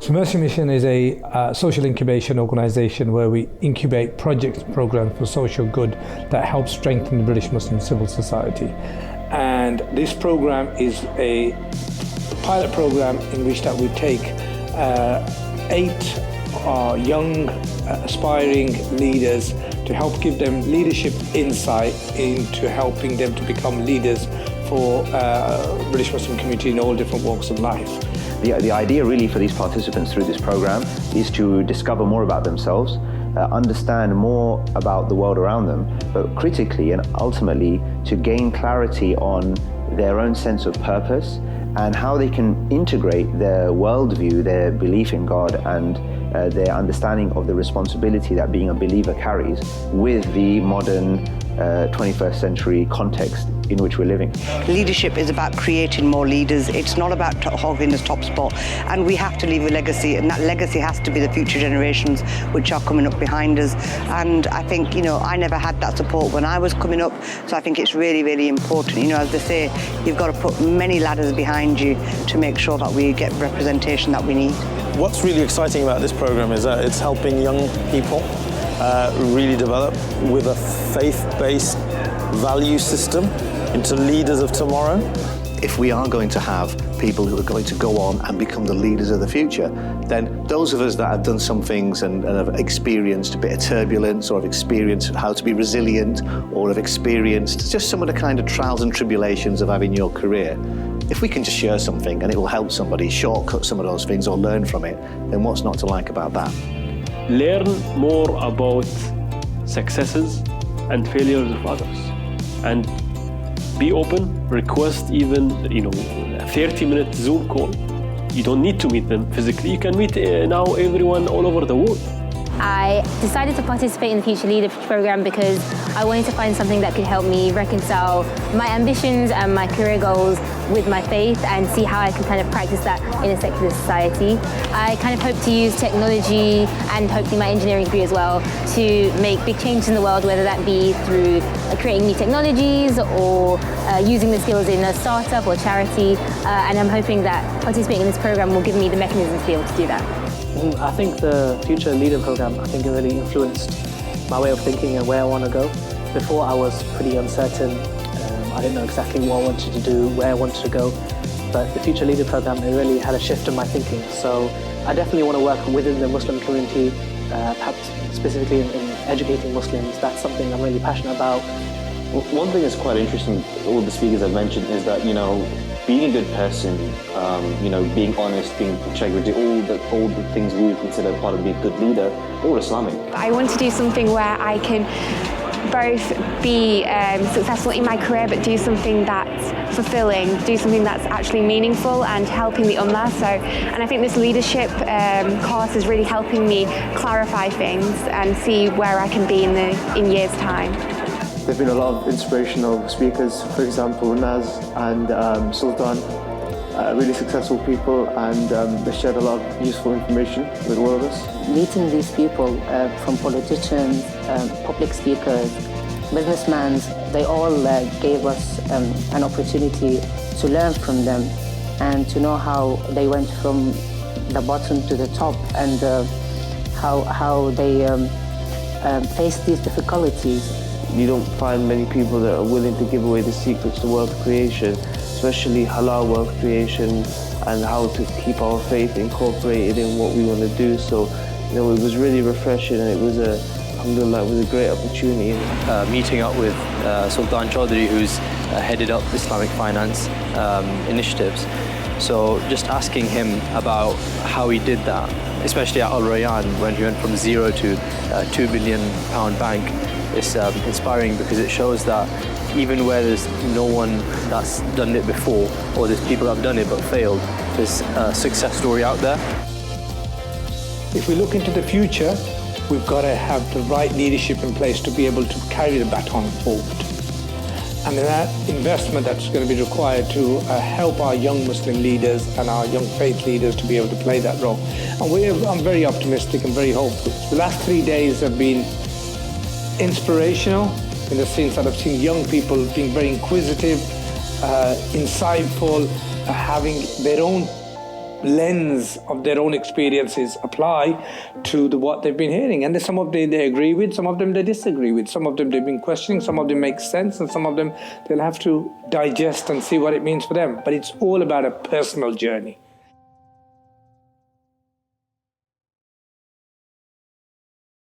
So Mercy Mission is a social incubation organisation where we incubate projects, programs for social good that help strengthen the British Muslim civil society. And this program is a pilot program in which that we take 8 young aspiring leaders to help give them leadership insight into helping them to become leaders for British Muslim community in all different walks of life. The idea really for these participants through this program is to discover more about themselves, understand more about the world around them, but critically and ultimately to gain clarity on their own sense of purpose and how they can integrate their worldview, their belief in God and their understanding of the responsibility that being a believer carries with the modern 21st century context in which we're living. Leadership is about creating more leaders. It's not about hogging the top spot. And we have to leave a legacy, and that legacy has to be the future generations which are coming up behind us. And I think, I never had that support when I was coming up, so I think it's really, really important. As they say, you've got to put many ladders behind you to make sure that we get representation that we need. What's really exciting about this program is that it's helping young people really develop with a faith-based value system into leaders of tomorrow. If we are going to have people who are going to go on and become the leaders of the future, then those of us that have done some things and have experienced a bit of turbulence or have experienced how to be resilient or have experienced just some of the kind of trials and tribulations of having your career, if we can just share something and it will help somebody shortcut some of those things or learn from it, then what's not to like about that? Learn more about successes and failures of others, and be open. Request even a 30-minute Zoom call. You don't need to meet them physically. You can meet now everyone all over the world. I decided to participate in the Future Leader program because I wanted to find something that could help me reconcile my ambitions and my career goals with my faith and see how I can kind of practice that in a secular society. I kind of hope to use technology and hopefully my engineering degree as well to make big changes in the world, whether that be through creating new technologies or using the skills in a startup or charity. And I'm hoping that participating in this program will give me the mechanism to be able to do that. I think the Future Leader program, it really influenced my way of thinking and where I want to go. Before I was pretty uncertain. I didn't know exactly what I wanted to do, where I wanted to go. But the Future Leader program, it really had a shift in my thinking. So I definitely want to work within the Muslim community, perhaps specifically in educating Muslims. That's something I'm really passionate about. One thing that's quite interesting, all the speakers have mentioned, is that, being a good person, being honest, being integrity, all the things we would consider part of being a good leader, all Islamic. I want to do something where I can both be successful in my career but do something that's fulfilling, do something that's actually meaningful and helping the Ummah. And I think this leadership course is really helping me clarify things and see where I can be in years' time. There have been a lot of inspirational speakers, for example, Naz and Sultan, really successful people, and they shared a lot of useful information with all of us. Meeting these people, from politicians, public speakers, businessmen, they all gave us an opportunity to learn from them and to know how they went from the bottom to the top and how they faced these difficulties. You don't find many people that are willing to give away the secrets to wealth creation, especially halal wealth creation and how to keep our faith incorporated in what we want to do. So, it was really refreshing and it was alhamdulillah, it was a great opportunity. Meeting up with Sultan Choudhury, who's headed up Islamic finance initiatives. So just asking him about how he did that, especially at Al Rayyan when he went from zero to £2 billion bank. It's inspiring because it shows that even where there's no one that's done it before, or there's people that have done it but failed, there's a success story out there. If we look into the future, we've got to have the right leadership in place to be able to carry the baton forward. And that investment that's going to be required to help our young Muslim leaders and our young faith leaders to be able to play that role. And I'm very optimistic and very hopeful. The last 3 days have been inspirational in the sense that I've seen young people being very inquisitive, insightful, having their own lens of their own experiences apply to what they've been hearing. And there's some of them they agree with, some of them they disagree with, some of them they've been questioning, some of them make sense, and some of them they'll have to digest and see what it means for them. But it's all about a personal journey.